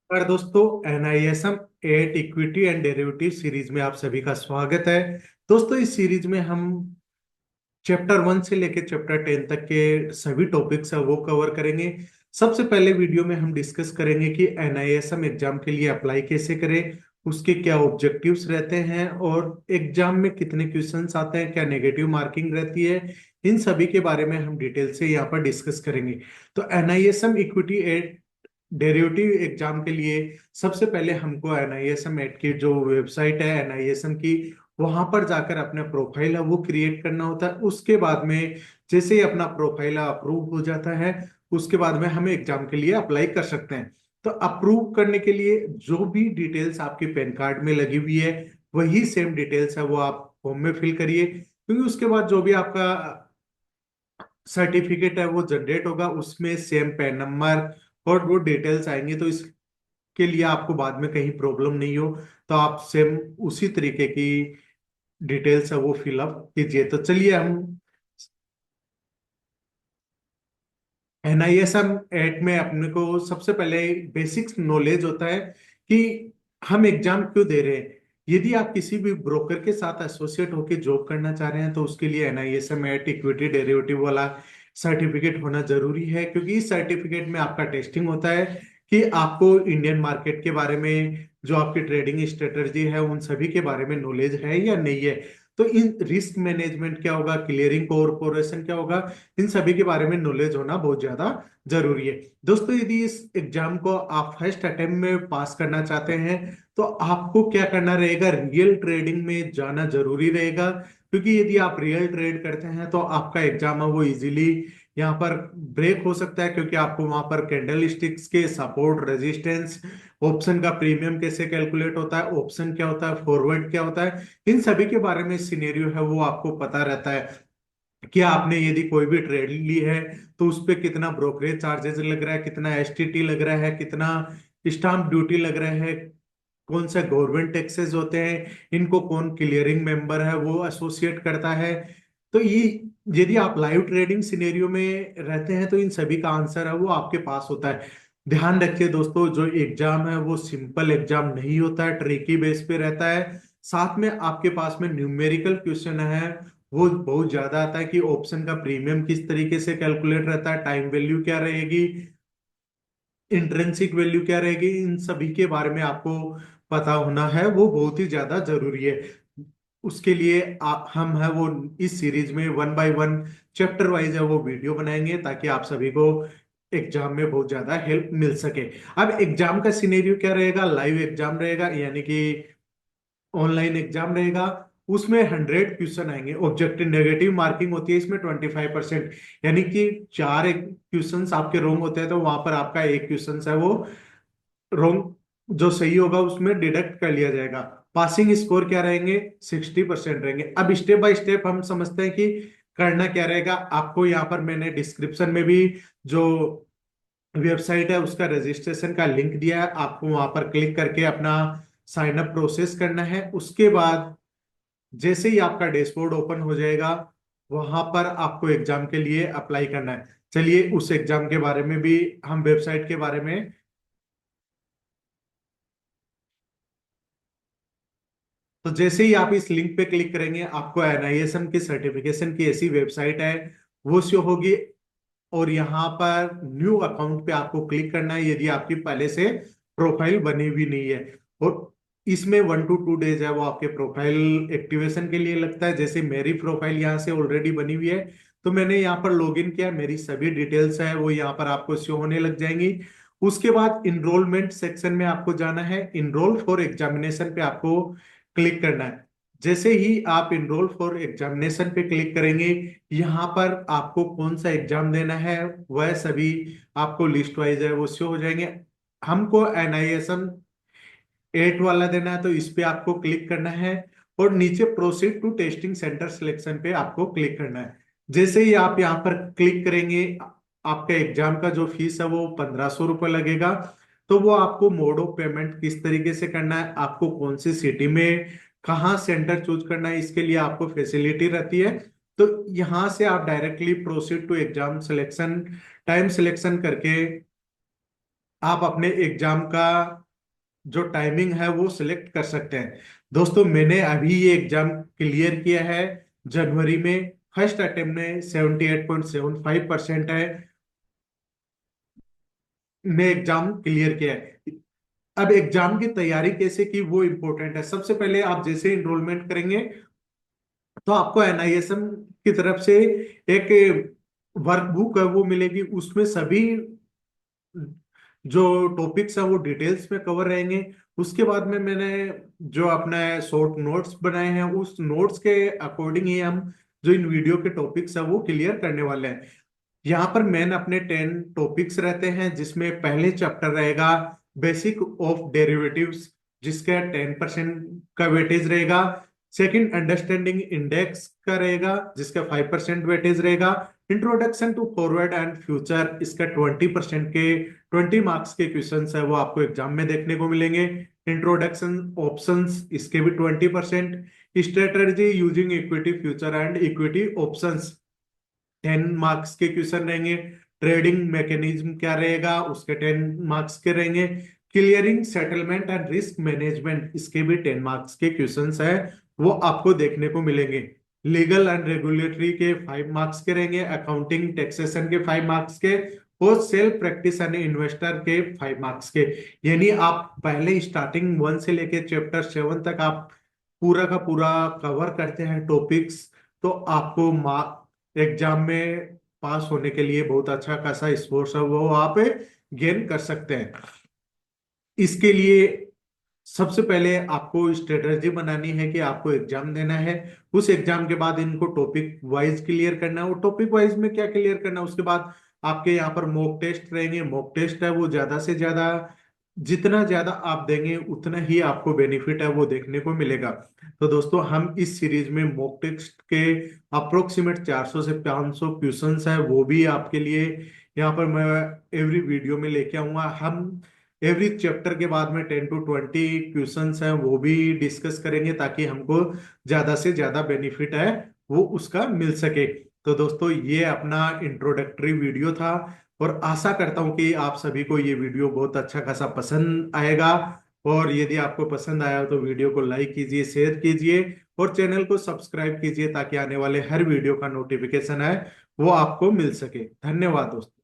नमस्कार दोस्तों, NISM eight equity and derivative series में आप सभी का स्वागत है। दोस्तों, इस सीरीज में हम चैप्टर 1 से लेकर चैप्टर 10 तक के सभी टॉपिक्स है वो कवर करेंगे। सबसे पहले वीडियो में हम डिस्कस करेंगे कि एनआईएसएम एग्जाम के लिए अप्लाई कैसे करें, उसके क्या ऑब्जेक्टिव्स रहते हैं और एग्जाम में कितने क्वेश्चंस आते हैं, क्या नेगेटिव मार्किंग रहती है। इन सभी के बारे में हम डिटेल से यहाँ पर डिस्कस करेंगे। तो एनआईएसएम इक्विटी डेरिवेटिव एग्जाम के लिए सबसे पहले हमको एनआईएसएम एट की जो वेबसाइट है एनआईएसएम की, वहां पर जाकर अपना प्रोफाइल है वो क्रिएट करना होता है। उसके बाद में जैसे ही अपना प्रोफाइल अप्रूव हो जाता है, उसके बाद में हम एग्जाम के लिए अप्लाई कर सकते हैं। तो अप्रूव करने के लिए जो भी डिटेल्स आपके पैन कार्ड में लगी हुई है, वही सेम डिटेल्स है वो आप फॉर्म में फिल करिए, क्योंकि उसके बाद जो भी आपका सर्टिफिकेट है वो जनरेट होगा, उसमें सेम पैन नंबर और वो डिटेल्स आएंगे। तो इसके लिए आपको बाद में कहीं प्रॉब्लम नहीं हो, तो आप सेम उसी तरीके की डिटेल्स है वो फिलअप कीजिए। तो चलिए, हम एनआईएसएम एट में अपने को सबसे पहले बेसिक्स नॉलेज होता है कि हम एग्जाम क्यों दे रहे हैं। यदि आप किसी भी ब्रोकर के साथ एसोसिएट होकर जॉब करना चाह रहे हैं, तो उसके लिए एनआईएसएम एट इक्विटी डेरिवेटिव वाला सर्टिफिकेट होना जरूरी है, क्योंकि इस सर्टिफिकेट में आपका टेस्टिंग होता है कि आपको इंडियन मार्केट के बारे में, जो आपकी ट्रेडिंग स्ट्रेटजी है, उन सभी के बारे में नॉलेज है या नहीं है। तो इन रिस्क मैनेजमेंट क्या होगा, क्लियरिंग कॉरपोरेशन क्या होगा, इन सभी के बारे में नॉलेज होना बहुत ज्यादा जरूरी है। दोस्तों, यदि इस एग्जाम को आप फर्स्ट अटेम्प्ट में पास करना चाहते हैं, तो आपको क्या करना रहेगा, रियल ट्रेडिंग में जाना जरूरी रहेगा। क्योंकि यदि आप रियल ट्रेड करते हैं तो आपका एग्जाम है वो इजीली यहाँ पर ब्रेक हो सकता है, क्योंकि आपको वहां पर कैंडल स्टिक्स के सपोर्ट, रेजिस्टेंस, ऑप्शन का प्रीमियम कैसे कैलकुलेट होता है, ऑप्शन क्या होता है, फॉरवर्ड क्या होता है, इन सभी के बारे में सिनेरियो है वो आपको पता रहता है। कि आपने यदि कोई भी ट्रेड ली है तो उस पे कितना ब्रोकरेज चार्जेस लग रहा है, कितना एसटीटी लग रहा है, कितना स्टाम्प ड्यूटी लग रहा है, कौन सा गवर्नमेंट टैक्सेस होते हैं, इनको कौन क्लियरिंग मेंबर है वो एसोसिएट करता है। तो ये यदि आप लाइव ट्रेडिंग सिनेरियो में रहते हैं तो इन सभी का आंसर है वो आपके पास होता है। ध्यान रखिए दोस्तों, जो एग्जाम है वो सिंपल एग्जाम नहीं होता है, ट्रिकी बेस पे रहता है। साथ में आपके पास में न्यूमेरिकल क्वेश्चन है वो बहुत ज्यादा आता है कि ऑप्शन का प्रीमियम किस तरीके से कैलकुलेट रहता है, टाइम वैल्यू क्या रहेगी, इंट्रिंसिक वैल्यू क्या रहेगी, इन सभी के बारे में आपको पता होना है वो बहुत ही ज्यादा जरूरी है। उसके लिए हम है वो इस सीरीज में one by one chapter wise है वो वीडियो बनाएंगे, ताकि आप सभी को एग्जाम में बहुत ज्यादा हेल्प मिल सके। अब एग्जाम का सिनेरियो क्या रहेगा, लाइव एग्जाम रहेगा, यानी कि ऑनलाइन एग्जाम रहेगा। उसमें 100 क्वेश्चन आएंगे, ऑब्जेक्टिव नेगेटिव मार्किंग होती है इसमें 25%, यानी कि चार क्वेश्चन आपके रोंग होते हैं तो वहां पर आपका एक क्वेश्चन है वो रोंग, जो सही होगा उसमें डिडक्ट कर लिया जाएगा। पासिंग स्कोर क्या रहेंगे, 60% रहेंगे। अब स्टेप बाय स्टेप हम समझते हैं कि करना क्या रहेगा। आपको यहाँ पर मैंने डिस्क्रिप्शन में भी जो वेबसाइट है उसका रजिस्ट्रेशन का लिंक दिया है, आपको वहां पर क्लिक करके अपना साइन अप प्रोसेस करना है। उसके बाद जैसे ही आपका डैशबोर्ड ओपन हो जाएगा, वहां पर आपको एग्जाम के लिए अप्लाई करना है। चलिए, उस एग्जाम के बारे में भी, हम वेबसाइट के बारे में, तो जैसे ही आप इस लिंक पे क्लिक करेंगे आपको एनआईएसएम की सर्टिफिकेशन की ऐसी वेबसाइट है वो शो होगी। और यहाँ पर न्यू अकाउंट पे आपको क्लिक करना है, यदि आपकी पहले से प्रोफाइल बनी हुई नहीं है। और इसमें 1 to 2 डेज है वो आपके प्रोफाइल एक्टिवेशन के लिए लगता है। जैसे मेरी प्रोफाइल यहाँ से ऑलरेडी बनी हुई है, तो मैंने यहाँ पर लॉगिन किया, मेरी सभी डिटेल्स है वो यहाँ पर आपको शो होने लग जाएंगी। उसके बाद इनरोलमेंट सेक्शन में आपको जाना है, इनरोल फॉर एग्जामिनेशन पे आपको क्लिक करना है। जैसे ही आप इनरोल फॉर एग्जामिनेशन पे क्लिक करेंगे, यहाँ पर आपको कौन सा एग्जाम देना है वह सभी आपको लिस्ट वाइज है वो शो हो जाएंगे। हमको एनआईएसएम एट वाला देना है, तो इस पे आपको क्लिक करना है और नीचे proceed to testing centre selection पे आपको क्लिक करना है। जैसे ही आप यहाँ पर क्लिक करेंगे, आपका एग्जाम का जो फीस है वो 1500 रुपये लगेगा। तो वो आपको मोड ऑफ पेमेंट किस तरीके से करना है, आपको कौन सी सिटी में कहाँ सेंटर चूज करना है, इसके लिए आपको फैसिलिटी रहती है। तो यहाँ से आप directly proceed to exam selection, time selection करके आप अपने एग्जाम का जो टाइमिंग है वो सिलेक्ट कर सकते हैं। दोस्तों मैंने अभी ये एग्जाम क्लियर किया है जनवरी में। फर्स्ट अटेम्प्ट में 78.75% है, ने एग्जाम क्लियर किया है। अब एग्जाम की तैयारी कैसे की वो इम्पोर्टेंट है। सबसे पहले आप जैसे इनरोलमेंट करेंगे तो आपको एनआईएसएम की तरफ से एक वर्कबुक है वो मिलेगी। उसमें सभी जो टॉपिक्स है वो डिटेल्स में कवर रहेंगे। उसके बाद में मैंने जो अपना शॉर्ट नोट्स बनाए हैं उस नोट्स के अकॉर्डिंग ही हम जो इन वीडियो के टॉपिक्स है वो क्लियर करने वाले हैं। यहाँ पर मेन अपने 10 टॉपिक्स रहते हैं, जिसमें पहले चैप्टर रहेगा बेसिक ऑफ डेरिवेटिव्स, जिसका 10% का वेटेज रहेगा। सेकंड अंडरस्टैंडिंग इंडेक्स का रहेगा, जिसका 5% वेटेज रहेगा। Introduction to forward and future, इसका 20% के 20 मार्क्स के क्वेश्चंस है वो आपको एग्जाम में देखने को मिलेंगे। इंट्रोडक्शन ऑप्शंस, इसके भी 20%। Strategy using equity future and equity options, 10 marks के क्वेश्चन रहेंगे। ट्रेडिंग मैकेनिज्म क्या रहेगा, उसके 10 मार्क्स के रहेंगे। Clearing settlement and risk management, इसके भी 10 मार्क्स के क्वेश्चंस है वो आपको देखने को मिलेंगे। लीगल एंड रेगुलेटरी के 5 मार्क्स के रहेंगे। अकाउंटिंग टैक्सेशन के 5 मार्क्स के। और सेल्फ प्रैक्टिस एंड इन्वेस्टर के 5 मार्क्स के। यानी आप पहले स्टार्टिंग 1 से लेके चैप्टर 7 तक आप पूरा का पूरा कवर करते हैं टॉपिक्स, तो आपको एग्जाम में पास होने के लिए बहुत अच्छा खासा स्कोर है वो आप गेन कर सकते हैं। इसके लिए सबसे पहले आपको स्ट्रेटजी बनानी है कि आपको एग्जाम देना है। उस एग्जाम के बाद इनको टॉपिक वाइज क्लियर करना है। और टॉपिक वाइज में क्या क्लियर करना है, उसके बाद आपके यहाँ पर मॉक टेस्ट रहेंगे। मॉक टेस्ट है वो ज्यादा से ज्यादा, जितना ज्यादा आप देंगे उतना ही आपको बेनिफिट है वो देखने को मिलेगा। तो दोस्तों हम इस सीरीज में मॉक टेस्ट के अप्रोक्सीमेट 400 से 500 क्वेश्चंस है वो भी आपके लिए यहाँ पर मैं एवरी वीडियो में लेके आऊंगा। हम एवरी चैप्टर के बाद में 10 to 20 क्वेश्चंस हैं वो भी डिस्कस करेंगे, ताकि हमको ज्यादा से ज्यादा बेनिफिट है वो उसका मिल सके। तो दोस्तों ये अपना इंट्रोडक्टरी वीडियो था, और आशा करता हूं कि आप सभी को ये वीडियो बहुत अच्छा खासा पसंद आएगा। और यदि आपको पसंद आया तो वीडियो को लाइक कीजिए, शेयर कीजिए और चैनल को सब्सक्राइब कीजिए, ताकि आने वाले हर वीडियो का नोटिफिकेशन है वो आपको मिल सके। धन्यवाद दोस्तों।